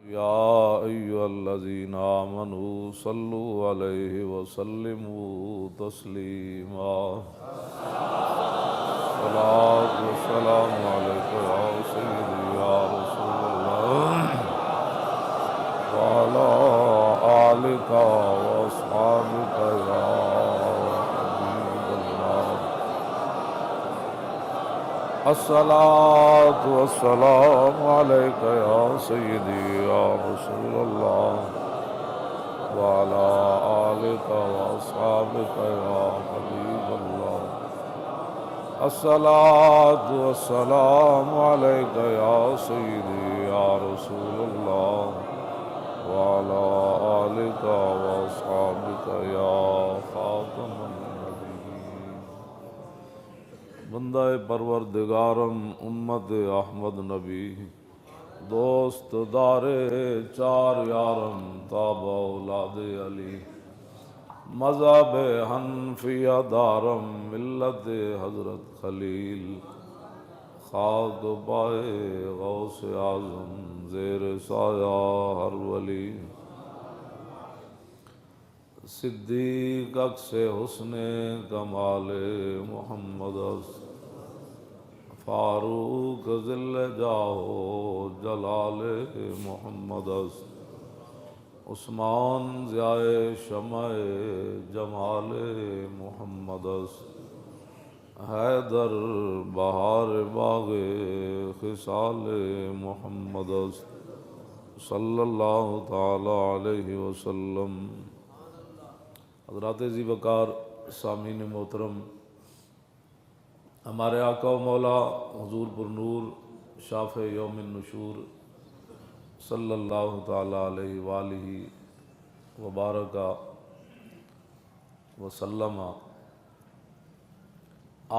يا أيها الذين آمنوا صلوا عليه وسلموا تسليما صلاة والسلام عليك يا سيدي يا رسول الله وعلى آلك وأصحابك يا حبيب الله الصلاة والسلام عليك يا سيدي يا رسول الله وعلى آلك وأصحابك يا حبيب الله الصلاة والسلام عليك يا سيدي يا رسول الله وعلى آلك وأصحابك يا خاتم النبيين بندہ پروردگارم امت احمد نبی دوست دار چار یارم تابع اولاد علی مذہب حنفیہ دارم ملت حضرت خلیل خاک پائے غوث اعظم زیر سایہ ہر ولی صدیق عکس حسن کمال محمد فاروق ذل جاہ جلال محمد عثمان ضیائے شمع جمال محمد حیدر بہار باغ خصال محمد صلی اللہ تعالی علیہ وسلم۔ حضرات ذی وقار سامعین محترم، ہمارے آقا و مولا حضور پر نور شافع یوم النشور صلی اللہ تعالی علیہ وآلہ وبارک وسلم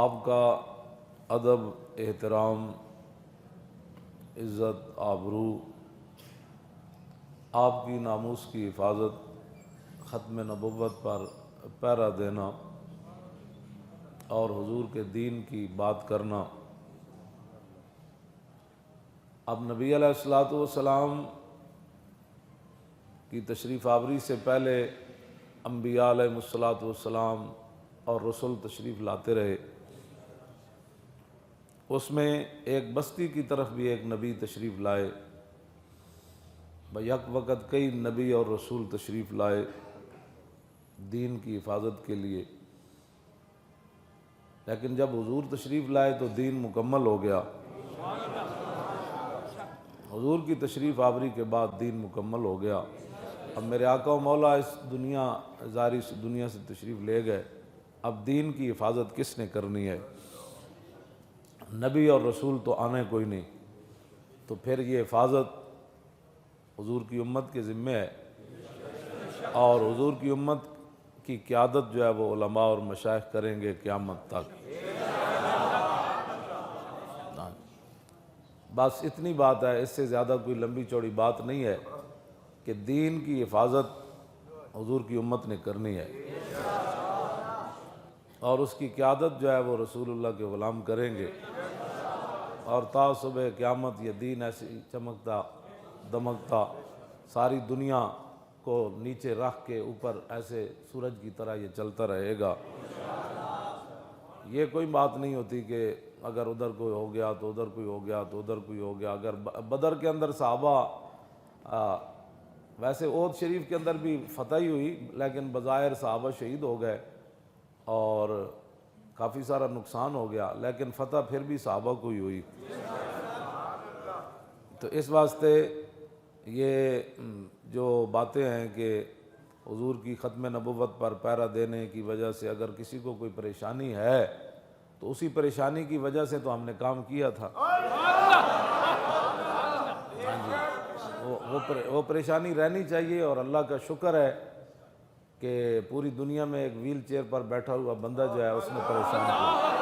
آپ کا ادب، احترام، عزت، آبرو، آپ کی ناموس کی حفاظت، ختم نبوت پر پہرا دینا اور حضور کے دین کی بات کرنا۔ اب نبی علیہ السلام کی تشریف آوری سے پہلے انبیاء علیہ السلام اور رسول تشریف لاتے رہے، اس میں ایک بستی کی طرف بھی ایک نبی تشریف لائے، بیک وقت کئی نبی اور رسول تشریف لائے دین کی حفاظت کے لیے، لیکن جب حضور تشریف لائے تو دین مکمل ہو گیا۔ حضور کی تشریف آوری کے بعد دین مکمل ہو گیا۔ اب میرے آقا و مولا اس دنیا سے تشریف لے گئے، اب دین کی حفاظت کس نے کرنی ہے؟ نبی اور رسول تو آنے کوئی نہیں، تو پھر یہ حفاظت حضور کی امت کے ذمہ ہے، اور حضور کی امت کی قیادت جو ہے وہ علماء اور مشائخ کریں گے قیامت تک۔ بس اتنی بات ہے، اس سے زیادہ کوئی لمبی چوڑی بات نہیں ہے کہ دین کی حفاظت حضور کی امت نے کرنی ہے، اور اس کی قیادت جو ہے وہ رسول اللہ کے غلام کریں گے، اور تا صبح قیامت یہ دین ایسے چمکتا دمکتا ساری دنیا کو نیچے رکھ کے اوپر ایسے سورج کی طرح یہ چلتا رہے گا۔ یہ کوئی بات نہیں ہوتی کہ اگر ادھر کوئی ہو گیا تو ادھر کوئی ہو گیا تو ادھر کوئی ہو گیا۔ اگر بدر کے اندر صحابہ ویسے احد شریف کے اندر بھی فتح ہی ہوئی، لیکن بظاہر صحابہ شہید ہو گئے اور کافی سارا نقصان ہو گیا، لیکن فتح پھر بھی صحابہ کو ہی ہوئی۔ تو اس واسطے یہ جو باتیں ہیں کہ حضور کی ختم نبوت پر پہرا دینے کی وجہ سے اگر کسی کو کوئی پریشانی ہے تو اسی پریشانی کی وجہ سے تو ہم نے کام کیا تھا۔ وہ پریشانی رہنی چاہیے، اور اللہ کا شکر ہے کہ پوری دنیا میں ایک ویل چیئر پر بیٹھا ہوا بندہ جو ہے اس نے پریشان کیا۔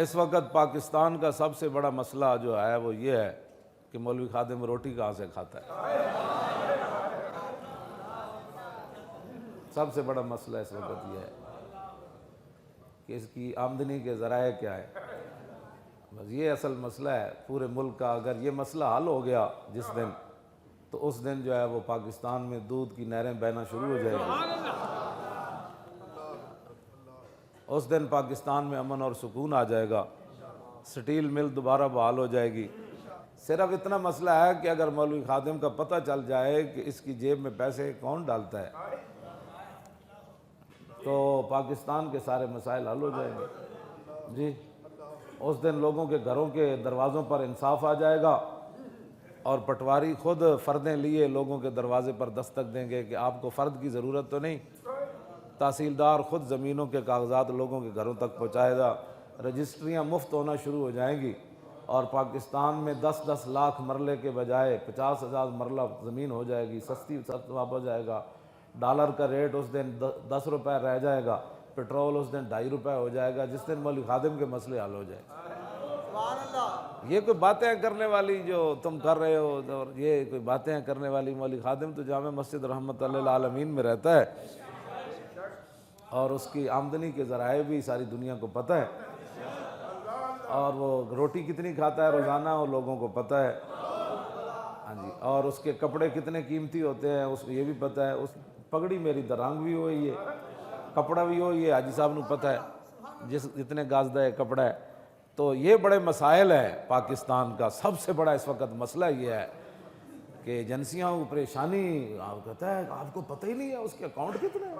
اس وقت پاکستان کا سب سے بڑا مسئلہ جو ہے وہ یہ ہے کہ مولوی خادم روٹی کہاں سے کھاتا ہے۔ سب سے بڑا مسئلہ اس وقت یہ ہے کہ اس کی آمدنی کے ذرائع کیا ہے، بس یہ اصل مسئلہ ہے پورے ملک کا۔ اگر یہ مسئلہ حل ہو گیا جس دن، تو اس دن جو ہے وہ پاکستان میں دودھ کی نہریں بہنا شروع ہو جائے گی، اس دن پاکستان میں امن اور سکون آ جائے گا، سٹیل مل دوبارہ بحال ہو جائے گی۔ صرف اتنا مسئلہ ہے کہ اگر مولوی خادم کا پتہ چل جائے کہ اس کی جیب میں پیسے کون ڈالتا ہے، تو پاکستان کے سارے مسائل حل ہو جائیں گے جی۔ اس دن لوگوں کے گھروں کے دروازوں پر انصاف آ جائے گا، اور پٹواری خود فردیں لیے لوگوں کے دروازے پر دستک دیں گے کہ آپ کو فرد کی ضرورت تو نہیں، تحصیلدار خود زمینوں کے کاغذات لوگوں کے گھروں تک پہنچائے گا، رجسٹریاں مفت ہونا شروع ہو جائیں گی، اور پاکستان میں 10-10 لاکھ مرلے کے بجائے 50,000 مرلہ زمین ہو جائے گی، سستی ہو جائے گا، ڈالر کا ریٹ اس دن 10 روپے رہ جائے گا، پٹرول اس دن 2.5 روپے ہو جائے گا، جس دن مولوی خادم کے مسئلے حل ہو جائے۔ یہ کوئی باتیں کرنے والی جو تم کر رہے ہو، اور یہ کوئی باتیں کرنے والی، مولوی خادم تو جامع مسجد رحمت اللہ العالمین میں رہتا ہے، اور اس کی آمدنی کے ذرائع بھی ساری دنیا کو پتہ ہے، اور وہ روٹی کتنی کھاتا ہے روزانہ وہ لوگوں کو پتہ ہے، ہاں جی، اور اس کے کپڑے کتنے قیمتی ہوتے ہیں اس کو یہ بھی پتہ ہے، اس پگڑی میری درانگ بھی ہوئی ہے، کپڑا بھی ہوئی ہے، حاجی صاحب نے پتہ ہے جتنے گازدہ ہے کپڑا ہے۔ تو یہ بڑے مسائل ہیں پاکستان کا۔ سب سے بڑا اس وقت مسئلہ یہ ہے کہ ایجنسیاں کو پریشانی، آپ کہتا ہے آپ کو پتہ ہی نہیں ہے اس کے اکاؤنٹ کتنے ہیں،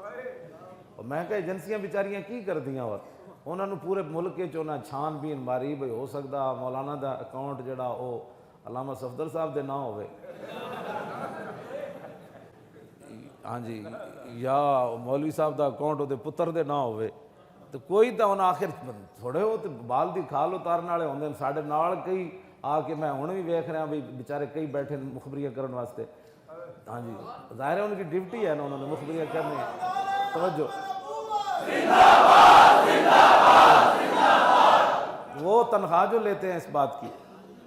اور میں کہا ایجنسیاں بیچاریاں کی کر دیاں، اور انہوں نے پورے ملک کے چونا چھان بین ماری بھئی ہو سکتا مولانا دا اکاؤنٹ جڑا وہ علامہ صفدر صاحب دے نہ ہوئے، ہاں جی، یا مولوی صاحب دا اکاؤنٹ دے پتر دے نہ ہوئے، تو کوئی تو انہوں آخر تھوڑے ہو تو بال دی کھال اتارنے والے ہوندے ہیں ساڑھے نال کئی آ کے میں ہوں بھی ویکھ رہا بھی بیچارے کئی بیٹھے مخبریاں کرنے واسطے، ہاں جی، ظاہر ہے ان کی ڈیوٹی ہے نا، انہوں نے مخبریاں کرنی ہے۔ توجہ، وہ تنخواہ جو لیتے ہیں اس بات کی،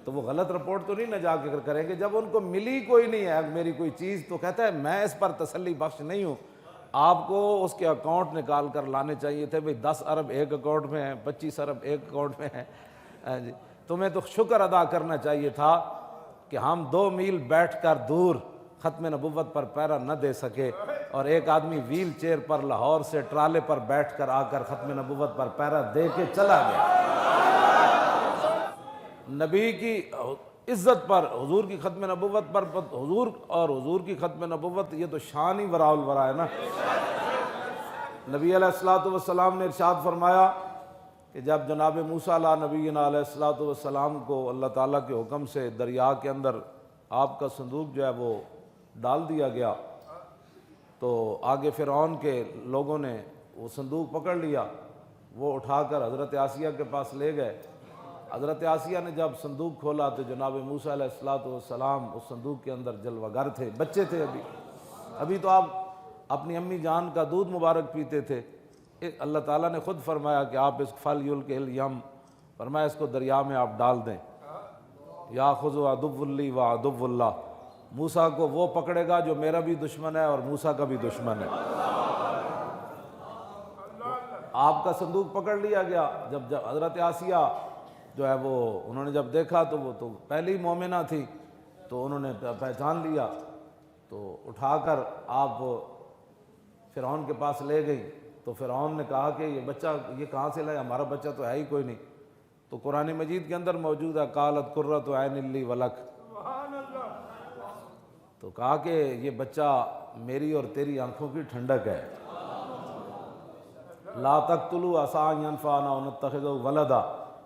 تو وہ غلط رپورٹ تو نہیں نہ جا کے کریں گے، جب ان کو ملی کوئی نہیں ہے میری کوئی چیز، تو کہتا ہے میں اس پر تسلی بخش نہیں ہوں، آپ کو اس کے اکاؤنٹ نکال کر لانے چاہیے تھے، بھئی 10 ارب ایک اکاؤنٹ میں ہیں، 25 ارب ایک اکاؤنٹ میں ہیں، جی تمہیں تو شکر ادا کرنا چاہیے تھا کہ ہم 2 میل بیٹھ کر دور ختم نبوت پر پیرا نہ دے سکے، اور ایک آدمی ویل چیئر پر لاہور سے ٹرالے پر بیٹھ کر آ کر ختم نبوت پر پیرا دے کے چلا گیا۔ نبی کی عزت پر، حضور کی ختم نبوت پر، حضور اور حضور کی ختم نبوت یہ تو شان ہی وراء الورا ہے نا۔ نبی علیہ السلام نے ارشاد فرمایا کہ جب جناب موسیٰ علیہ نبینا علیہ السلام کو اللہ تعالیٰ کے حکم سے دریا کے اندر آپ کا صندوق جو ہے وہ ڈال دیا گیا، تو آگے فرعون کے لوگوں نے وہ صندوق پکڑ لیا، وہ اٹھا کر حضرت آسیہ کے پاس لے گئے۔ حضرت آسیہ نے جب صندوق کھولا تو جناب موسیٰ علیہ السلام اس صندوق کے اندر جلوہ گر تھے، بچے تھے، ابھی تو آپ اپنی امی جان کا دودھ مبارک پیتے تھے۔ اللہ تعالیٰ نے خود فرمایا کہ آپ اس فل یلقہ الیم، فرمایا اس کو دریا میں آپ ڈال دیں، یاخذ عدو لی و عدو اللہ، موسیٰ کو وہ پکڑے گا جو میرا بھی دشمن ہے اور موسیٰ کا بھی دشمن ہے۔ آپ کا صندوق پکڑ لیا گیا۔ جب حضرت آسیہ جو ہے وہ انہوں نے جب دیکھا تو وہ تو پہلی مومنہ تھی، تو انہوں نے پہچان لیا، تو اٹھا کر آپ فرعون کے پاس لے گئی، تو فرعون نے کہا کہ یہ بچہ یہ کہاں سے لائے، ہمارا بچہ تو ہے ہی کوئی نہیں۔ تو قرآن مجید کے اندر موجود ہے قالت قرۃ عین لی ولک، تو کہا کہ یہ بچہ میری اور تیری آنکھوں کی ٹھنڈک ہے۔ لا تقتلوا عسى ان ينفعنا او نتخذه ولدا،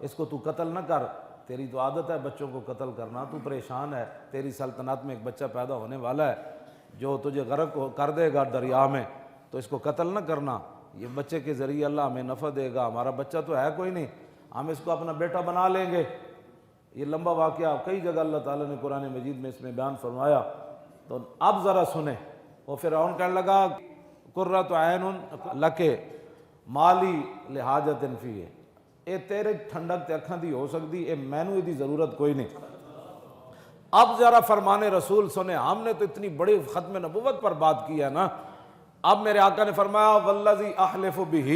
اس کو تو قتل نہ کر، تیری تو عادت ہے بچوں کو قتل کرنا، تو پریشان ہے، تیری سلطنت میں ایک بچہ پیدا ہونے والا ہے جو تجھے غرق کر دے گا دریا میں، تو اس کو قتل نہ کرنا، یہ بچے کے ذریعے اللہ ہمیں نفع دے گا، ہمارا بچہ تو ہے کوئی نہیں، ہم اس کو اپنا بیٹا بنا لیں گے۔ یہ لمبا واقعہ کئی جگہ اللہ تعالیٰ نے قرآن مجید میں اس میں بیان فرمایا۔ تو اب ذرا سنیں، وہ فرعون کہنے لگا قرۃ عین لک مالی لحاجت فیہ، اے تیرے ٹھنڈک تے اکھاں دی ہو سکتی، اے مینوں دی ضرورت کوئی نہیں۔ اب ذرا فرمان رسول سنیں، ہم نے تو اتنی بڑی ختم نبوت پر بات کی ہے نا، اب میرے آقا نے فرمایا والذی احلف بہ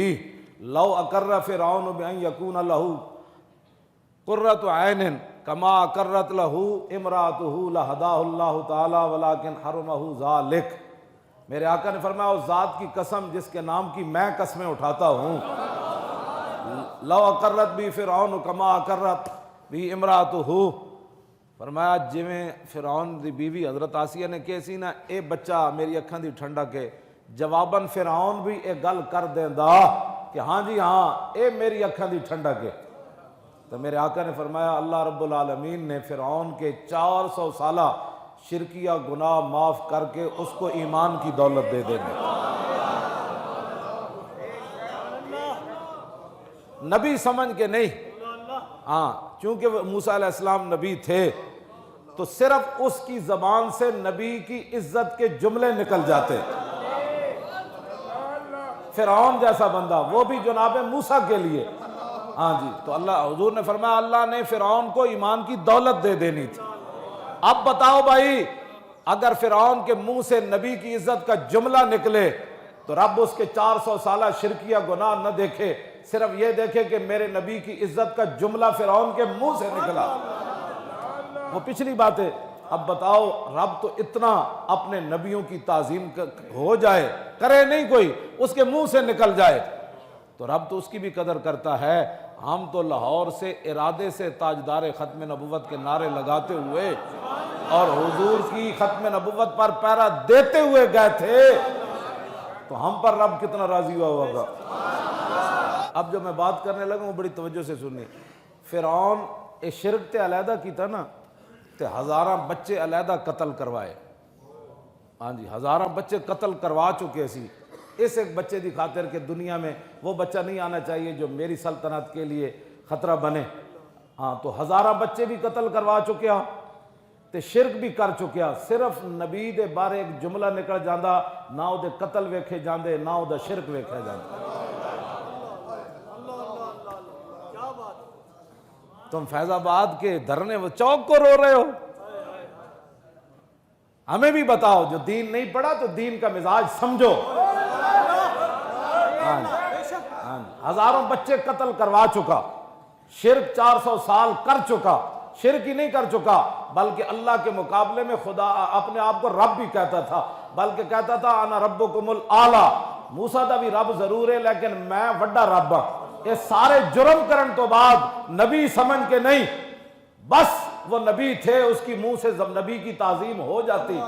لو اقر فرعون بان یکون لہ قرۃ عین کما اقرت لہ امرأتہ لہداہ اللہ تعالی ولکن حرمہ ذلک۔ میرے آقا نے فرمایا اس ذات کی قسم جس کے نام کی میں قسمیں اٹھاتا ہوں، لو اقرت بھی فرعون کما اقرت بھی امرأتہ، فرمایا جویں فرعون دی بیوی حضرت آسیہ نے کہی سی نا اے بچہ میری اکھاں دی ٹھنڈک کے، جواباً فرعون بھی اے گل کر دیندا کہ ہاں جی ہاں اے میری اکھاں دی ٹھنڈک ہے۔ تو میرے آقا نے فرمایا اللہ رب العالمین نے فرعون کے 400 سالہ شرکیہ گناہ معاف کر کے اس کو ایمان کی دولت دے دیں گے۔ نبی سمجھ کے نہیں، ہاں چونکہ وہ موسیٰ علیہ السلام نبی تھے تو صرف اس کی زبان سے نبی کی عزت کے جملے نکل جاتے۔ فرعون جیسا بندہ وہ بھی جناب موسیٰ کے لیے، ہاں جی، تو اللہ حضور نے فرمایا اللہ نے فرعون کو ایمان کی دولت دے دینی تھی۔ اب بتاؤ بھائی اگر فرعون کے منہ سے نبی کی عزت کا جملہ نکلے تو رب اس کے 400 سالہ شرکیہ گناہ نہ دیکھے، صرف یہ دیکھے کہ میرے نبی کی عزت کا جملہ فرعون کے منہ سے نکلا۔ وہ پچھلی بات ہے، اب بتاؤ رب تو اتنا اپنے نبیوں کی تعظیم ہو جائے، کرے نہیں کوئی، اس کے منہ سے نکل جائے تو رب تو اس کی بھی قدر کرتا ہے۔ ہم تو لاہور سے ارادے سے تاجدار ختم نبوت کے نعرے لگاتے ہوئے اور حضور کی ختم نبوت پر پیرا دیتے ہوئے گئے تھے، تو ہم پر رب کتنا راضی ہوا ہوگا۔ اب جو میں بات کرنے لگا وہ بڑی توجہ سے سنی۔ فرعون شرک تے علیحدہ کی تھا نا، تے ہزاراں بچے علیحدہ قتل کروائے، ہاں جی ہزاراں بچے قتل کروا چکے سی اس ایک بچے دی خاطر کہ دنیا میں وہ بچہ نہیں آنا چاہیے جو میری سلطنت کے لیے خطرہ بنے، ہاں تو ہزاراں بچے بھی قتل کروا چکیا تے شرک بھی کر چکیا، صرف نبی دے بارے ایک جملہ نکل جاندہ نہ او دے قتل ویکھے جاندے نہ او دا شرک ویکھے جاندے۔ تم فیض آباد کے دھرنے و چوک کو رو رہے ہو، ہمیں بھی بتاؤ جو دین نہیں پڑھا تو دین کا مزاج سمجھو۔ ہزاروں بچے قتل کروا چکا، شرک 400 سال کر چکا، شرک ہی نہیں کر چکا بلکہ اللہ کے مقابلے میں خدا اپنے آپ کو رب بھی کہتا تھا، بلکہ کہتا تھا انا ربکم الاعلی، موسیٰ دا بھی رب ضرور ہے لیکن میں وڈا رب ہوں۔ یہ سارے جرم کرن تو بعد نبی سمجھ کے نہیں، بس وہ نبی تھے، اس کی منہ سے نبی کی تعظیم ہو جاتی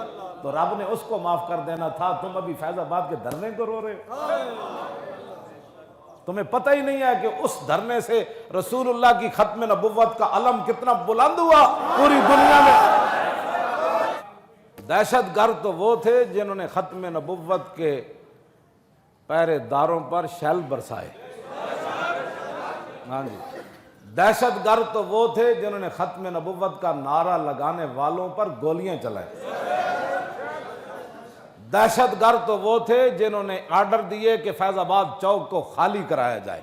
تو رب نے اس کو معاف کر دینا تھا۔ تم ابھی فیض آباد کے دھرنے کو رو رہے ہو، تمہیں پتہ ہی نہیں ہے کہ اس دھرنے سے رسول اللہ کی ختم نبوت کا علم کتنا بلند ہوا پوری دنیا میں۔ دہشت گرد تو وہ تھے جنہوں نے ختم نبوت کے پہرے داروں پر شیل برسائے، ہاں جی دہشت گرد تو وہ تھے جنہوں نے ختم نبوت کا نعرہ لگانے والوں پر گولیاں چلائیں، دہشت گرد تو وہ تھے جنہوں نے آرڈر دیے کہ فیض آباد چوک کو خالی کرایا جائے،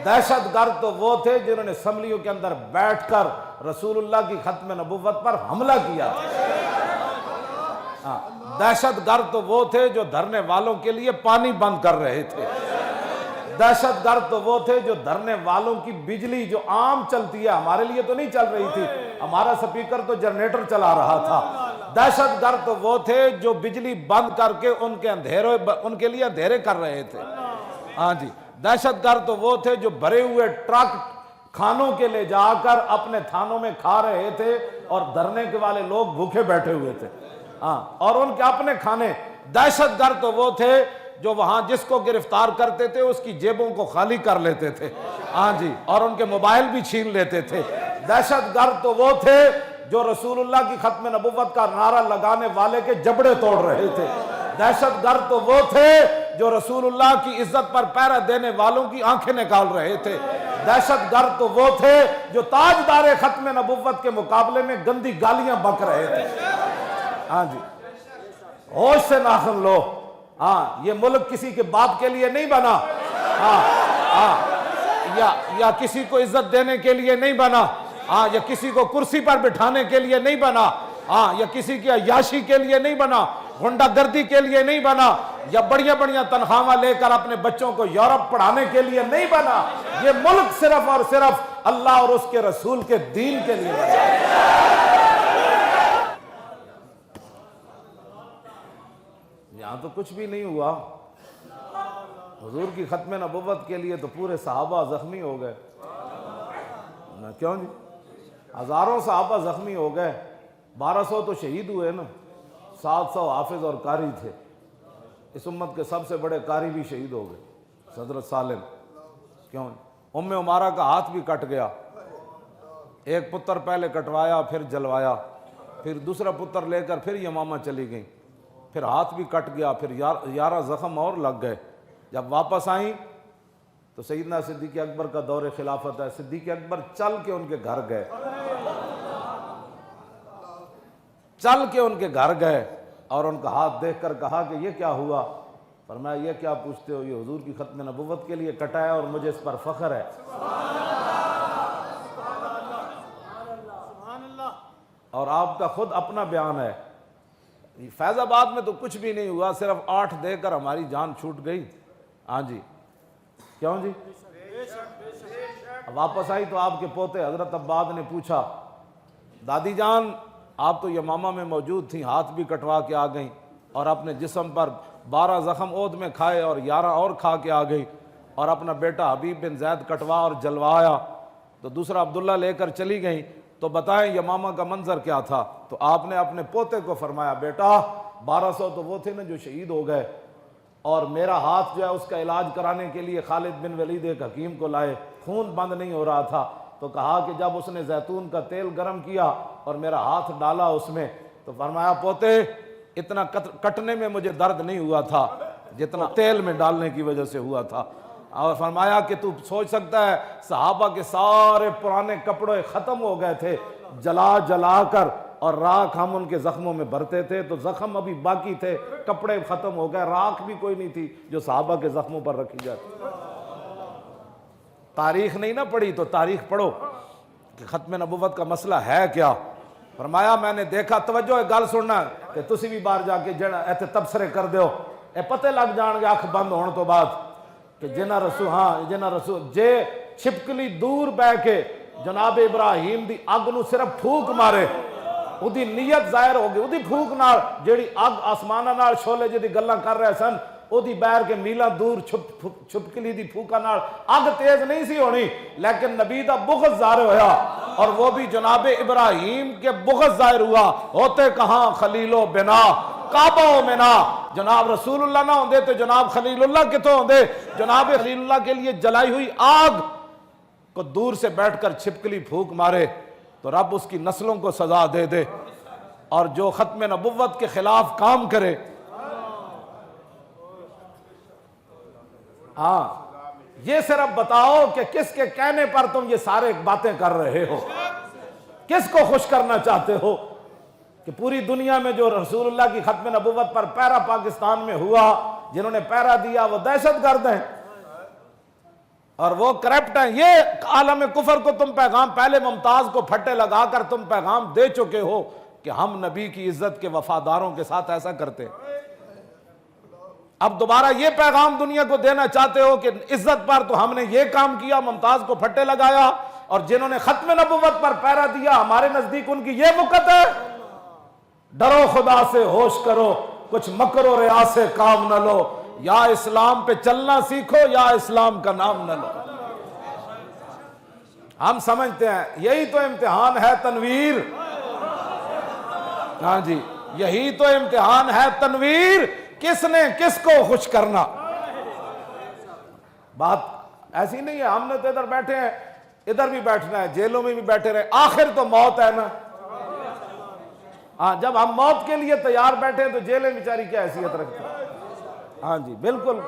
دہشت گرد تو وہ تھے جنہوں نے اسمبلیوں کے اندر بیٹھ کر رسول اللہ کی ختم نبوت پر حملہ کیا تھا، دہشت گرد تو وہ تھے جو دھرنے والوں کے لیے پانی بند کر رہے تھے، دہشت گرد تو وہ تھے جو دھرنے والوں کی بجلی جو عام چلتی ہے ہمارے لیے تو نہیں چل رہی تھی، ہمارا سپیکر تو جنریٹر چلا رہا تھا، دہشت گرد تو وہ تھے جو بجلی بند کر کے ان کے لیے اندھیرے کر رہے تھے، ہاں جی دہشت گرد تو وہ تھے جو بھرے ہوئے ٹرک کھانوں کے لے جا کر اپنے تھانوں میں کھا رہے تھے اور دھرنے کے والے لوگ بھوکے بیٹھے ہوئے تھے، ہاں اور ان کے اپنے کھانے، دہشت گرد تو وہ تھے جو وہاں جس کو گرفتار کرتے تھے اس کی جیبوں کو خالی کر لیتے تھے، ہاں جی اور ان کے موبائل بھی چھین لیتے تھے، دہشت گرد تو وہ تھے جو رسول اللہ کی ختم نبوت کا نعرہ لگانے والے کے جبڑے توڑ رہے تھے، دہشت گرد تو وہ تھے جو رسول اللہ کی عزت پر پہرا دینے والوں کی آنکھیں نکال رہے تھے، دہشت گرد تو وہ تھے جو تاجدار ختم نبوت کے مقابلے میں گندی گالیاں بک رہے تھے، ہاں جی ہوش سے ناخن لو، ہاں یہ ملک کسی کے باپ کے لیے نہیں بنا، یا کسی کو عزت دینے کے لیے نہیں بنا، ہاں یا کسی کو کرسی پر بٹھانے کے لیے نہیں بنا، ہاں یا کسی کی عیاشی کے لیے نہیں بنا، غنڈہ گردی کے لیے نہیں بنا، یا بڑی بڑی تنخواہیں لے کر اپنے بچوں کو یورپ پڑھانے کے لیے نہیں بنا. یہ ملک صرف اور صرف اللہ اور اس کے رسول کے دین کے لیے بنا. یہاں تو کچھ بھی نہیں ہوا. حضور کی ختم نبوت کے لیے تو پورے صحابہ زخمی ہو گئے. کیوں جی؟ ہزاروں صحابہ زخمی ہو گئے. 1200 تو شہید ہوئے نا. 700 حافظ اور قاری تھے. اس امت کے سب سے بڑے قاری بھی شہید ہو گئے, حضرت سالم. کیوں؟ ام عمارہ کا ہاتھ بھی کٹ گیا. ایک پتر پہلے کٹوایا, پھر جلوایا, پھر دوسرا پتر لے کر پھر یمامہ چلی گئیں, پھر ہاتھ بھی کٹ گیا, پھر 11 زخم اور لگ گئے. جب واپس آئیں تو سیدنا صدیق اکبر کا دور خلافت ہے. صدیق اکبر چل کے ان کے گھر گئے, چل کے ان کے گھر گئے اور ان کا ہاتھ دیکھ کر کہا کہ یہ کیا ہوا؟ فرمایا یہ کیا پوچھتے ہو, یہ حضور کی ختم نبوت کے لیے کٹا ہے اور مجھے اس پر فخر ہے. اور آپ کا خود اپنا بیان ہے. فیض آباد میں تو کچھ بھی نہیں ہوا, صرف 8 دے کر ہماری جان چھوٹ گئی. ہاں جی, کیوں جی؟ واپس آئی تو آپ کے پوتے حضرت عباد نے پوچھا, دادی جان آپ تو یمامہ میں موجود تھیں, ہاتھ بھی کٹوا کے آ گئیں اور اپنے جسم پر 12 زخم عود میں کھائے اور 11 اور کھا کے آ گئی, اور اپنا بیٹا حبیب بن زید کٹوا اور جلوایا, تو دوسرا عبداللہ لے کر چلی گئیں. تو بتائیں یمامہ کا منظر کیا تھا؟ تو آپ نے اپنے پوتے کو فرمایا, بیٹا 1200 تو وہ تھے نا جو شہید ہو گئے, اور میرا ہاتھ جو ہے اس کا علاج کرانے کے لیے خالد بن ولید ایک حکیم کو لائے, خون بند نہیں ہو رہا تھا. تو کہا کہ جب اس نے زیتون کا تیل گرم کیا اور میرا ہاتھ ڈالا اس میں, تو فرمایا پوتے اتنا کٹنے میں مجھے درد نہیں ہوا تھا جتنا تیل میں ڈالنے کی وجہ سے ہوا تھا. اور فرمایا کہ تو سوچ سکتا ہے صحابہ کے سارے پرانے کپڑے ختم ہو گئے تھے, جلا جلا کر, اور راکھ ہم ان کے زخموں میں بھرتے تھے, تو زخم ابھی باقی تھے, کپڑے ختم ہو گئے, راکھ بھی کوئی نہیں تھی جو صحابہ کے زخموں پر رکھی جاتی. تاریخ نہیں نہ پڑھی تو تاریخ پڑھو کہ ختم نبوت کا مسئلہ ہے کیا. فرمایا میں نے دیکھا, توجہ گل سننا کہ تسی بھی باہر جا کے جڑا ایتھے تبصرے کر دیو, اے پتے لگ جان گے اکھ بند ہونے تو بعد کہ جنہ رسول جے چھپکلی دور بہ کے جناب ابراہیم دی اگ نو صرف پھوک مارے, او دی نیت ظاہر ہو گئی. او دی پھوک نال جیڑی اگ آسمانہ نال شولے جی دی گلاں کر رہے سن, او دی بیر کے میلاں دور چھپکلی دی پھوکا نال اگ تیز نہیں سی ہونی, لیکن نبی دا بغض ظاہر ہویا, اور وہ بھی جناب ابراہیم کے بغض ظاہر ہوا. ہوتے کہاں خلیل و بنا کعبہ و منا, جناب رسول اللہ نہ ہوندے تو جناب خلیل اللہ کتوں ہوندے. جناب خلیل اللہ کے لیے جلائی ہوئی آگ کو دور سے بیٹھ کر چھپکلی پھوک مارے تو رب اس کی نسلوں کو سزا دے دے, اور جو ختم نبوت کے خلاف کام کرے. ہاں یہ صرف بتاؤ کہ کس کے کہنے پر تم یہ سارے باتیں کر رہے ہو, کس کو خوش کرنا چاہتے ہو کہ پوری دنیا میں جو رسول اللہ کی ختم نبوت پر پیرا پاکستان میں ہوا, جنہوں نے پیرا دیا وہ دہشت گرد ہیں اور وہ کرپٹ ہیں. یہ عالم کفر کو تم پیغام, پہلے ممتاز کو پھٹے لگا کر تم پیغام دے چکے ہو کہ ہم نبی کی عزت کے وفاداروں کے ساتھ ایسا کرتے ہیں. اب دوبارہ یہ پیغام دنیا کو دینا چاہتے ہو کہ عزت پر تو ہم نے یہ کام کیا, ممتاز کو پھٹے لگایا, اور جنہوں نے ختم نبوت پر پیرا دیا ہمارے نزدیک ان کی یہ وقت ہے. ڈرو خدا سے ہوش کرو, کچھ مکر و ریا سے کام نہ لو, یا اسلام پہ چلنا سیکھو یا اسلام کا نام نہ لو. ہم سمجھتے ہیں یہی تو امتحان ہے تنویر. ہاں جی, یہی تو امتحان ہے تنویر, کس نے کس کو خوش کرنا. بات ایسی نہیں ہے ہم نے تو ادھر بیٹھے ہیں, ادھر بھی بیٹھنا ہے, جیلوں میں بھی بیٹھے رہے, آخر تو موت ہے نا. ہاں جب ہم موت کے لیے تیار بیٹھے ہیں تو جیلیں بیچاری کیا حیثیت رکھتی ہیں. ہاں جی بالکل,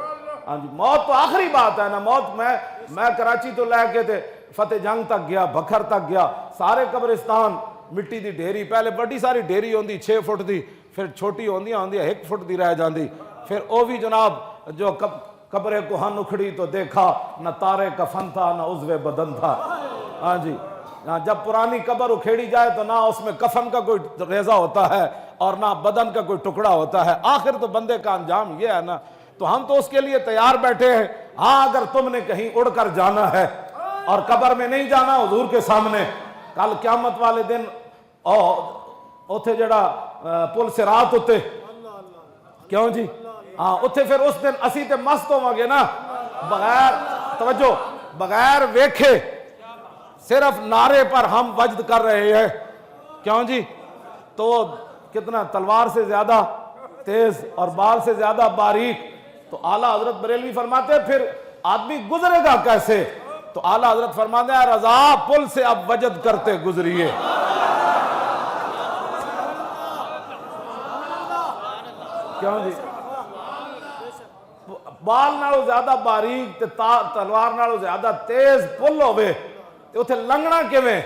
ہاں جی موت تو آخری بات ہے نا. موت میں کراچی تو لے کے تھے, فتح جنگ تک گیا, بکھر تک گیا, سارے قبرستان مٹی دی ڈھیری, پہلے بڑی ساری ڈھیری ہوندی 6 فٹ دی, پھر چھوٹی ہوندی 1 فٹ دی رہ جاندی, پھر او بھی جناب جو قبر کوہن اکھڑی تو دیکھا نہ تارے کفن تھا نہ عضو بدن تھا. ہاں جی جب پرانی قبر اکھیڑی جائے تو نہ اس میں کفن کا کوئی ریزہ ہوتا ہے اور نہ بدن کا کوئی ٹکڑا ہوتا ہے، آخر تو بندے کا انجام یہ ہے نا، تو ہم تو اس کے لیے تیار بیٹھے ہیں۔ ہاں اگر تم نے کہیں اڑ کر جانا ہے اور قبر میں نہیں جانا حضور کے سامنے، کل قیامت والے دن اتھے جڑا پل صراط اتے، کیوں جی ہاں اتھے پھر اس دن اسی تے مست ہوں گے نا، بغیر توجہ بغیر ویکھے صرف نعرے پر ہم وجد کر رہے ہیں، کیوں جی تو کتنا تلوار سے زیادہ تیز اور بال سے زیادہ باریک، تو اعلیٰ حضرت بریلوی فرماتے ہیں پھر آدمی گزرے گا کیسے؟ تو اعلیٰ حضرت فرماتے ہیں رضا پل سے اب وجد کرتے گزریے۔ کیوں جی بال نالوں زیادہ باریک تے تلوار نالوں زیادہ تیز پل ہوئے تے اتھے لنگنا کیویں؟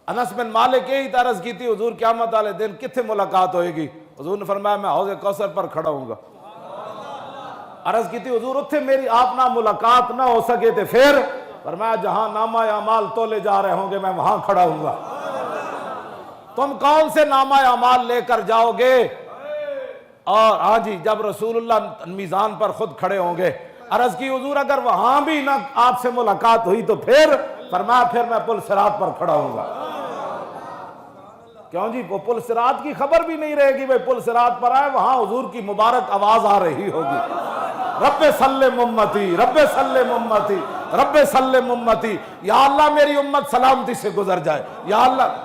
انس بن مالک یہی عرض کی تھی حضور قیامت والے دن کتنے ملاقات ہوئے گی؟ حضور نے فرمایا میں حوض کوثر پر کھڑا ہوں گا۔ عرض کی تھی حضور اتھے میری آپ نہ ملاقات نہ ہو سکے تھے، پھر فرمایا جہاں نامہ اعمال تولے جا رہے ہوں گے میں وہاں کھڑا ہوں گا۔ تم کون سے نامہ اعمال لے کر جاؤ گے؟ اور ہاں جی جب رسول اللہ میزان پر خود کھڑے ہوں گے، عرض کی حضور اگر وہاں بھی نہ آپ سے ملاقات ہوئی تو پھر فرمایا پھر میں پل صراط پر کھڑا ہوں گا۔ کیوں جی وہ پل صراط کی خبر بھی نہیں رہے گی، بھئی پل صراط پر آئے وہاں حضور کی مبارک آواز آ رہی ہوگی، رب سلم امتی رب سلم امتی رب سلم امتی، یا اللہ میری امت سلامتی سے گزر جائے یا اللہ۔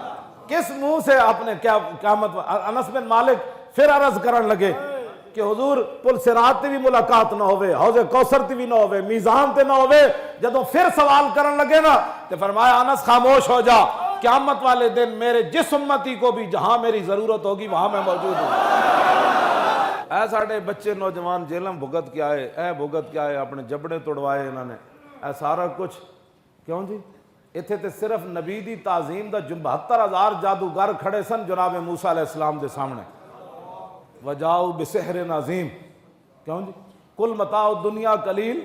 کس منہ سے آپ نے قیامت؟ انس بن مالک پھر عرض کرن لگے کہ حضور پل صراط تے بھی ملاقات نہ ہوئے، حوض کوثر تے بھی نہ ہوئے، میزان تے نہ ہوئے، جدوں پھر سوال کرن لگے نا تے فرمایا انس خاموش ہو جا، قیامت والے دن میرے جس امتی کو بھی جہاں میری ضرورت ہوگی وہاں میں موجود ہوں۔ اے ساڑھے بچے نوجوان جیلم بھگت کے آئے، اے بھگت کے آئے، اپنے جبڑے توڑوائے انہوں نے، اے سارا کچھ کیوں جی؟ اتھے تے صرف نبی دی تعظیم دا 72,000 جادوگر کھڑے سن جناب موسیٰ علیہ السلام دے سامنے، وجاؤ بسحر عظیم، کیوں جی کل متاع دنیا قلیل،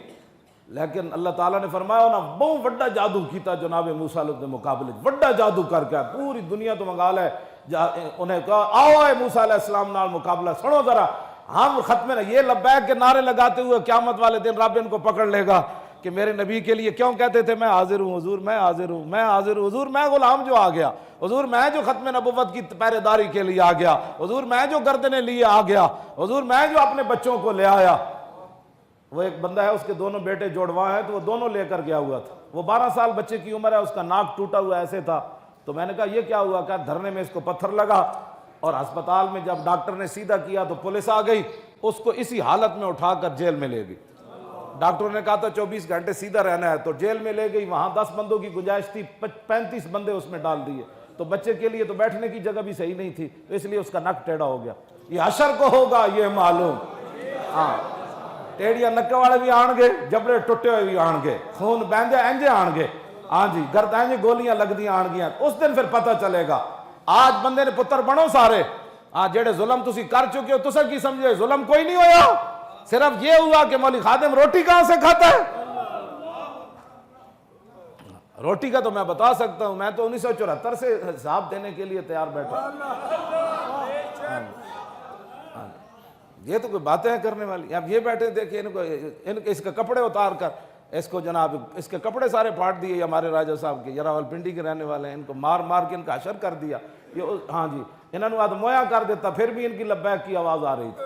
لیکن اللہ تعالیٰ نے فرمایا انہاں بہت بڑا جادو کیتا جناب موسیٰ علیہ السلام دے مقابلے، بڑا جادو کر کے پوری دنیا تو منگا لے، انہیں کہا آؤ اے موسیٰ علیہ السلام نال مقابلہ، سنو ذرا ہم ختم یہ لبیک کے نعرے لگاتے ہوئے قیامت والے دن رب ان کو پکڑ لے گا کہ میرے نبی کے لیے کیوں کہتے تھے میں حاضر ہوں حضور، میں حاضر ہوں، میں حاضر ہوں حضور، میں غلام جو آ گیا حضور، میں جو ختم نبوت کی پہرے داری کے لیے آ گیا حضور، میں جو گردنے لیے آ گیا حضور، میں جو اپنے بچوں کو لے آیا۔ وہ ایک بندہ ہے اس کے دونوں بیٹے جوڑواں ہیں تو وہ دونوں لے کر گیا ہوا تھا، وہ 12 سال بچے کی عمر ہے، اس کا ناک ٹوٹا ہوا ایسے تھا، تو میں نے کہا یہ کیا ہوا؟ کہ دھرنے میں اس کو پتھر لگا، اور ہسپتال میں جب ڈاکٹر نے سیدھا کیا تو پولیس آ گئی، اس کو اسی حالت میں اٹھا کر جیل میں لے گئی۔ ڈاکٹروں نے کہا تھا 24 گھنٹے سیدھا رہنا ہے، تو جیل میں لے گئی، وہاں 10 بندوں کی گنجائش تھی، 35 بندے اس میں ڈال دیے، تو بچے کے لیے تو بیٹھنے کی جگہ بھی صحیح نہیں تھی، تو اس لیے اس کا نک ٹیڑھا ہو گیا۔ یہ حشر کو ہوگا یہ معلوم، ہاں ٹیڑھیا نکے والے بھی آن گے، جبڑے ٹوٹے ہوئے بھی آن گے، خون بہندے انجے آن گے، ہاں جی گرد انجے گولیاں لگ دی آن گیا، اس دن پھر پتہ چلے گا۔ آج بندے نے پتر بنو سارے، ہاں جیڑے ظلم تسی کر چکے ہو، تسا کی سمجھے ظلم کوئی نہیں ہویا، صرف یہ ہوا کہ مولوی خادم روٹی کہاں سے کھاتا ہے؟ روٹی کا تو میں بتا سکتا ہوں، میں تو 1974 سے حساب دینے کے لیے تیار بیٹھا، یہ تو کوئی باتیں ہیں کرنے والی۔ اب یہ بیٹھے دیکھیں ان کو اس کے کپڑے اتار کر اس کو جناب اس کے کپڑے سارے پھاڑ دیے، ہمارے راجہ صاحب کے یراول پنڈی کے رہنے والے ہیں، ان کو مار مار کے ان کا حشر کر دیا، یہ ہاں جی انہوں نے آدھ مویا کر دیتا، پھر بھی ان کی لبیک کی آواز آ رہی تھی۔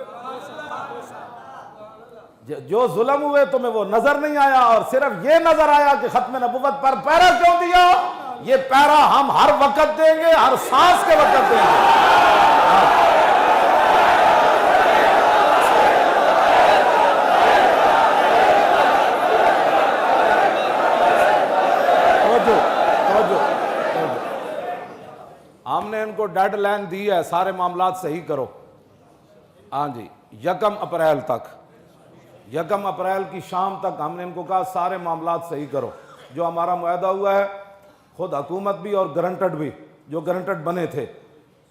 جو ظلم ہوئے تمہیں وہ نظر نہیں آیا، اور صرف یہ نظر آیا کہ ختم نبوت پر پیرا کیوں دیا؟ یہ پیرا ہم ہر وقت دیں گے، ہر سانس کے وقت دیں گے۔ ہم نے ان کو ڈیڈ لائن دی ہے، سارے معاملات صحیح کرو، ہاں جی 1 اپریل تک، 1 اپریل کی شام تک ہم نے ان کو کہا سارے معاملات صحیح کرو، جو ہمارا معاہدہ ہوا ہے، خود حکومت بھی اور گرنٹڈ بھی، جو گرنٹڈ بنے تھے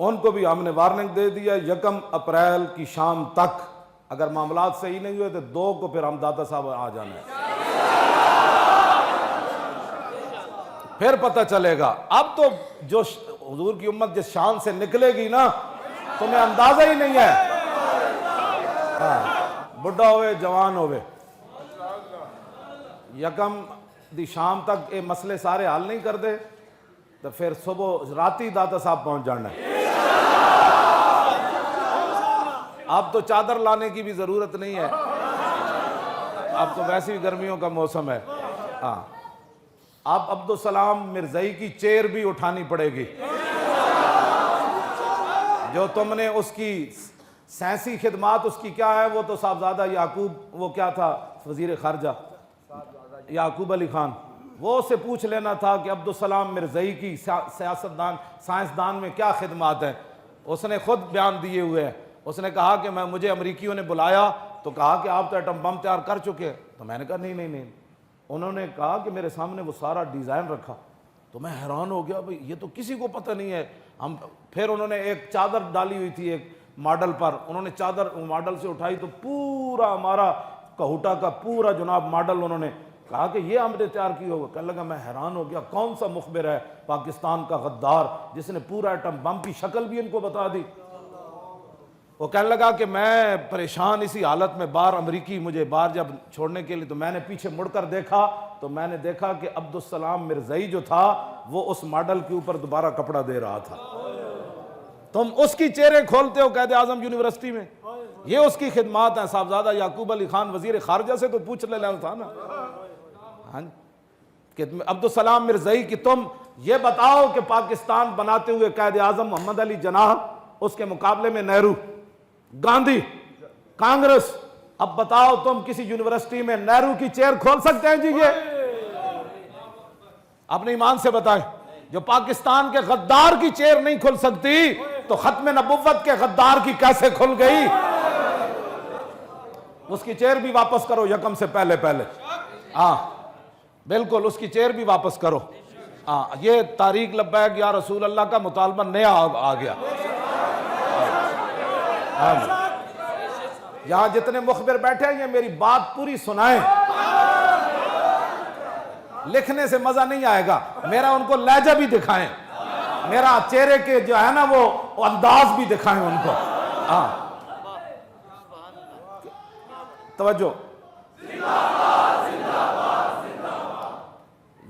ان کو بھی ہم نے وارننگ دے دیا 1 اپریل کی شام تک، اگر معاملات صحیح نہیں ہوئے تو 2 کو پھر ہم داتا صاحب آ جانا ہے۔ پھر پتہ چلے گا۔ اب تو جو حضور کی امت جس شان سے نکلے گی نا تمہیں اندازہ ہی نہیں ہے، بڑھا ہوئے جوان ہوئے، یکم دی شام تک یہ مسئلے سارے حل نہیں کر دے تو پھر صبح راتی داتا صاحب پہنچ جانا ہے۔ اب تو چادر لانے کی بھی ضرورت نہیں ہے، اب تو ویسے ہی گرمیوں کا موسم ہے۔ ہاں اب عبدالسلام مرزائی کی چیر بھی اٹھانی پڑے گی، جو تم نے اس کی سائنسی خدمات اس کی کیا ہے، وہ تو صاحبزادہ یعقوب، وہ کیا تھا وزیر خارجہ یعقوب علی خان، وہ سے پوچھ لینا تھا کہ عبدالسلام مرزائی کی سیاستدان سائنسدان میں کیا خدمات ہیں۔ اس نے خود بیان دیے ہوئے ہیں، اس نے کہا کہ مجھے امریکیوں نے بلایا تو کہا کہ آپ تو ایٹم بم تیار کر چکے، تو میں نے کہا نہیں، انہوں نے کہا کہ میرے سامنے وہ سارا ڈیزائن رکھا تو میں حیران ہو گیا، بھئی یہ تو کسی کو پتہ نہیں ہے۔ پھر انہوں نے ایک چادر ڈالی ہوئی تھی ایک ماڈل پر، انہوں نے چادر ماڈل سے اٹھائی تو پورا ہمارا کہوٹا کا پورا جناب ماڈل انہوں نے کہا کہ یہ ہم نے تیار کی ہوگا۔ کہنے لگا میں حیران ہو گیا، کون سا مخبر ہے پاکستان کا غدار جس نے پورا ایٹم بم کی شکل بھی ان کو بتا دی۔ وہ کہنے لگا کہ میں پریشان اسی حالت میں باہر امریکی مجھے باہر جب چھوڑنے کے لیے، تو میں نے پیچھے مڑ کر دیکھا تو میں نے دیکھا کہ عبدالسلام مرزائی جو تھا وہ اس ماڈل کے اوپر دوبارہ کپڑا دے رہا تھا۔ تم اس کی چہرے کھولتے ہو قائد اعظم یونیورسٹی میں، یہ اس کی خدمات ہیں۔ صاحبزادہ یعقوب علی خان وزیر خارجہ سے تو پوچھ لینا تھا نا کہ عبدالسلام مرزائی کی تم یہ بتاؤ کہ پاکستان بناتے ہوئے قائد اعظم محمد علی جناح، اس کے مقابلے میں نہرو، گاندھی، کانگریس، اب بتاؤ تم کسی یونیورسٹی میں نہرو کی چیئر کھول سکتے ہیں جی؟ یہ اپنے ایمان سے بتائیں، جو پاکستان کے غدار کی چیئر نہیں کھل سکتی تو ختم نبوت کے غدار کی کیسے کھل گئی؟ اس کی چیئر بھی واپس کرو یکم سے پہلے ہاں بالکل، اس کی چیئر بھی واپس کرو۔ ہاں یہ تحریک لبیک یا رسول اللہ کا مطالبہ نیا آ گیا۔ یہاں جتنے مخبر بیٹھے ہیں یہ میری بات پوری سنائیں، لکھنے سے مزہ نہیں آئے گا، میرا ان کو لہجہ بھی دکھائیں، میرا چہرے کے جو ہے نا وہ انداز بھی دکھائیں ان کو۔ ہاں توجہ،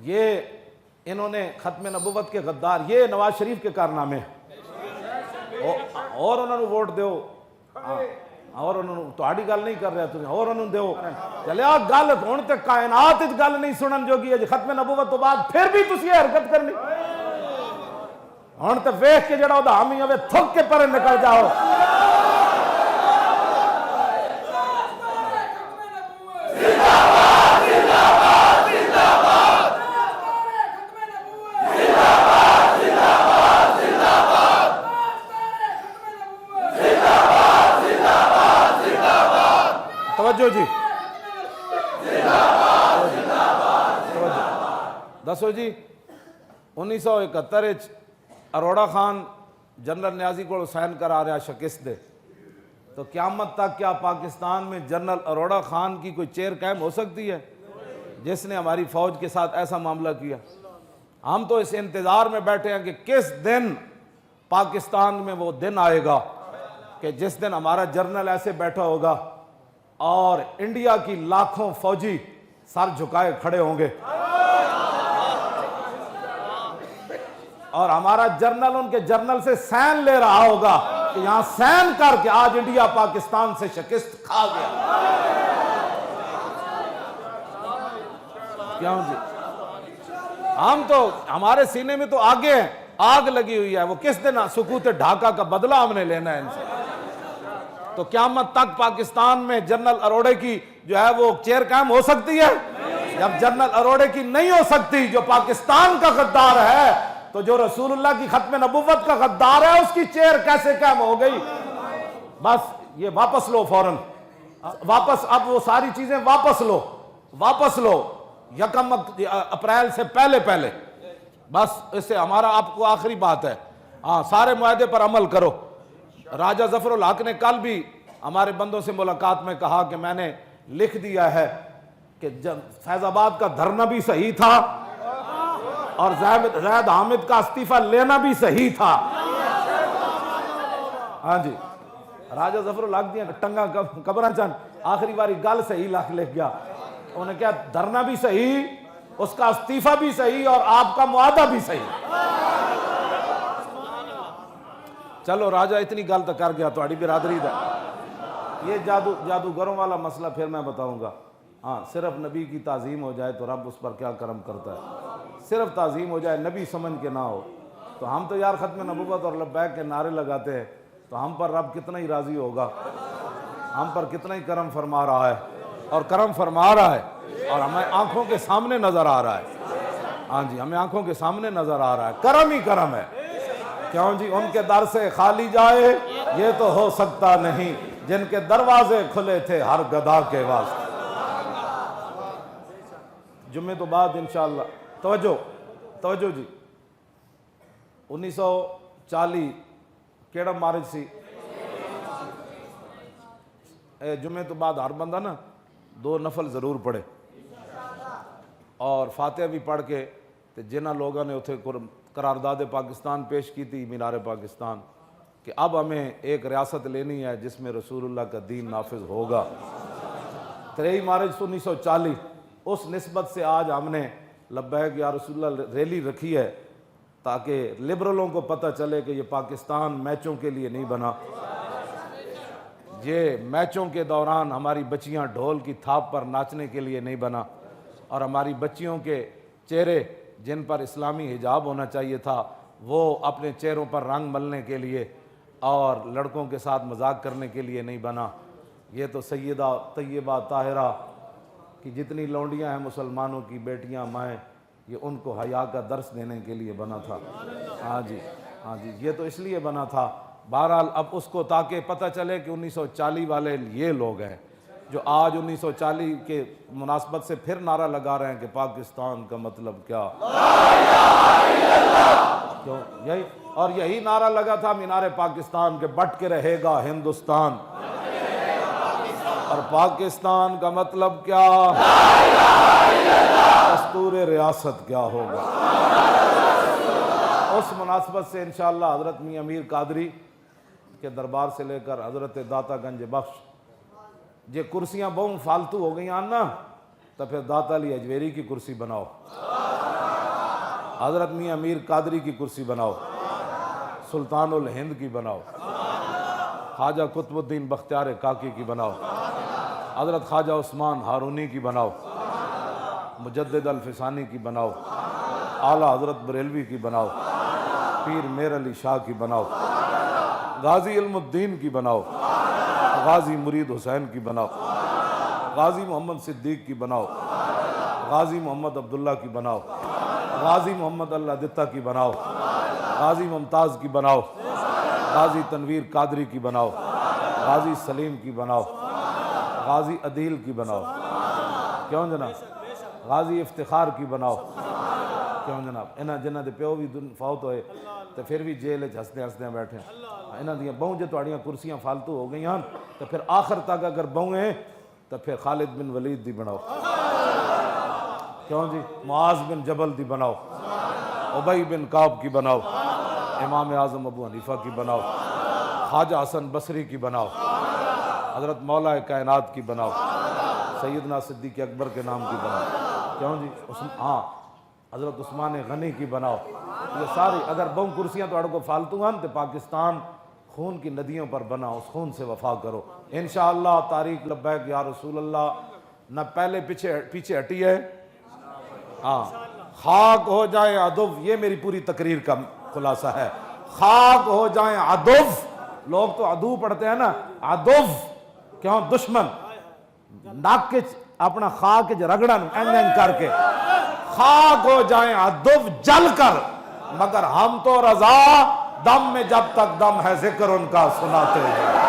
یہ انہوں نے ختم نبوت کے غدار، یہ نواز شریف کے کارنامے، اور انہوں نے ووٹ دیو، اور انہوں نے تہاڈی گل نہیں کر رہا تھی، اور انہوں نے دیو چلیا گل ہون تے کائنات وچ گل نہیں سنن جوگی ہے، ختم نبوت تو بعد پھر بھی تسی حرکت کرنی، ہن تے ویکھ کے جڑا او دا حامی ہوے تھک کے پرے نکل جاؤ۔ توجہ جی، دسو جی، 1971 اروڑا خان جنرل نیازی کو سائن کرا رہا شکست دے، تو قیامت تک کیا پاکستان میں جنرل اروڑا خان کی کوئی چیئر قائم ہو سکتی ہے جس نے ہماری فوج کے ساتھ ایسا معاملہ کیا؟ ہم تو اس انتظار میں بیٹھے ہیں کہ کس دن پاکستان میں وہ دن آئے گا کہ جس دن ہمارا جنرل ایسے بیٹھا ہوگا اور انڈیا کی لاکھوں فوجی سر جھکائے کھڑے ہوں گے اور ہمارا جنرل ان کے جنرل سے سین لے رہا ہوگا کہ یہاں سین کر کے آج انڈیا پاکستان سے شکست کھا گیا۔ کیوں جی؟ ہم تو ہمارے سینے میں تو آگے ہیں، آگ لگی ہوئی ہے، وہ کس دن سکوت ڈھاکہ کا بدلہ ہم نے لینا ہے ان سے۔ تو قیامت تک پاکستان میں جنرل اروڑے کی جو ہے وہ چیئر قائم ہو سکتی ہے؟ جب جنرل اروڑے کی نہیں ہو سکتی، جو پاکستان کا غدار ہے، تو جو رسول اللہ کی ختم نبوت کا غدار ہے اس کی چیئر کیسے قائم ہو گئی؟ بس یہ واپس لو فوراً، واپس، اب وہ ساری چیزیں واپس لو 1 اپریل سے پہلے، بس اس سے ہمارا آپ کو آخری بات ہے، ہاں سارے معاہدے پر عمل کرو۔ راجہ ظفر الحق نے کل بھی ہمارے بندوں سے ملاقات میں کہا کہ میں نے لکھ دیا ہے کہ فیض آباد کا دھرنا بھی صحیح تھا اور زید حامد کا استعفیٰ لینا بھی صحیح تھا. ہاں جی راجہ ظفر لگ دیا ٹنگا قبرہ چند آخری باری گل صحیح لکھ گیا. انہوں نے کہا دھرنا بھی صحیح, اس کا استعفیٰ بھی صحیح, اور آپ کا معاہدہ بھی صحیح. چلو راجہ اتنی گل تو کر گیا تہاڈی برادری دا. یہ جادوگروں والا مسئلہ پھر میں بتاؤں گا. ہاں صرف نبی کی تعظیم ہو جائے تو رب اس پر کیا کرم کرتا ہے. صرف تعظیم ہو جائے, نبی سمجھ کے نہ ہو, تو ہم تو یار ختم نبوت اور لبیک کے نعرے لگاتے ہیں, تو ہم پر رب کتنا ہی راضی ہوگا, ہم پر کتنا ہی کرم فرما رہا ہے, اور کرم فرما رہا ہے, اور ہمیں آنکھوں کے سامنے نظر آ رہا ہے. ہاں جی ہمیں آنکھوں کے سامنے نظر آ رہا ہے, کرم ہی کرم ہے. کیوں جی ان کے در سے خالی جائے یہ تو ہو سکتا نہیں, جن کے دروازے کھلے تھے ہر گدھا کے واسطے. جمعے تو بعد انشاءاللہ توجہ جی 1940 کیڑا مارج سی, جمعے تو بعد ہر بندہ نا 2 نفل ضرور پڑھے, اور فاتحہ بھی پڑھ کے تے جنہ لوگوں نے اتھے قرارداد پاکستان پیش کی تھی مینار پاکستان, کہ اب ہمیں ایک ریاست لینی ہے جس میں رسول اللہ کا دین نافذ ہوگا. 3 مارچ 1940 اس نسبت سے آج ہم نے لبیک یا رسول اللہ ریلی رکھی ہے, تاکہ لبرلوں کو پتہ چلے کہ یہ پاکستان میچوں کے لیے نہیں بنا. یہ میچوں کے دوران ہماری بچیاں ڈھول کی تھاپ پر ناچنے کے لیے نہیں بنا, اور ہماری بچیوں کے چہرے جن پر اسلامی حجاب ہونا چاہیے تھا وہ اپنے چہروں پر رنگ ملنے کے لیے اور لڑکوں کے ساتھ مذاق کرنے کے لیے نہیں بنا. یہ تو سیدہ طیبہ طاہرہ کی جتنی لونڈیاں ہیں مسلمانوں کی بیٹیاں مائیں, یہ ان کو حیا کا درس دینے کے لیے بنا تھا. ہاں جی یہ تو اس لیے بنا تھا. بہرحال اب اس کو تاکہ پتہ چلے کہ 1940 والے یہ لوگ ہیں جو آج 1940 کے مناسبت سے پھر نعرہ لگا رہے ہیں کہ پاکستان کا مطلب کیا, کیوں یہی, اور یہی نعرہ لگا تھا مینار پاکستان کے بٹ کے رہے گا ہندوستان, اور پاکستان کا مطلب کیا, دستور ریاست کیا ہوگا. اس مناسبت سے انشاءاللہ حضرت میاں امیر قادری کے دربار سے لے کر حضرت داتا گنج بخش, یہ کرسیاں بہت فالتو ہو گئی نا, تو پھر داتا علی اجویری کی کرسی بناؤ, حضرت میاں امیر قادری کی کرسی بناؤ, سلطان الہند کی بناؤ, خواجہ قطب الدین بختیار کاکی کی بناؤ, حضرت خواجہ عثمان ہارونی کی بناؤ, مجدد الفسانی کی بناؤ, اعلیٰ حضرت بریلوی کی بناؤ, پیر میر علی شاہ کی بناؤ, غازی علم الدین کی بناؤ, غازی مرید حسین کی بناؤ, غازی محمد صدیق کی بناؤ, غازی محمد عبداللہ کی بناؤ, غازی محمد اللہ دتہ کی بناؤ, غازی ممتاز کی بناؤ, غازی تنویر قادری کی بناؤ, غازی سلیم کی بناؤ, غازی عدیل کی بناؤ, کیوں جناب, غازی افتخار کی بناؤ, کیوں جناب, انہاں جنہاں دے پیو بھی فوت ہوئے تو پھر بھی جیل ہستے ہستے بیٹھے, انہاں دیاں بہوں جو تہاڑیاں کرسیاں فالتو ہو گئی ہیں تو پھر آخر تک اگر بہوں ہیں تو پھر خالد بن ولید دی بناؤ, کیوں جی, معاذ بن جبل دی بناؤ, ابی بن کعب کی بناؤ, امام اعظم ابو حنیفہ کی بناؤ, خواجہ حسن بصری کی بناؤ, حضرت مولا کائنات کی بناؤ, سیدنا صدیق اکبر کے نام کی بناؤ, کیوں جی, ہاں حضرت عثمان غنی کی بناؤ. یہ ساری اگر بہوں کرسیاں تو کو فالتو ہیں تو پاکستان خون کی ندیوں پر بنا, اس خون سے وفا کرو انشاءاللہ. تاریخ لبیک یا رسول اللہ نہ پہلے پیچھے ہٹی ہے. ہاں خاک ہو جائیں عدو, یہ میری پوری تقریر کا خلاصہ ہے, خاک ہو جائیں عدو. لوگ تو عدو پڑھتے ہیں نا, عدو کیوں, دشمن. ناک کے اپنا خاک رگڑا کر کے خاک ہو جائیں عدو جل کر, مگر ہم تو رضا دم میں جب تک دم ہے ذکر ان کا سناتے ہیں.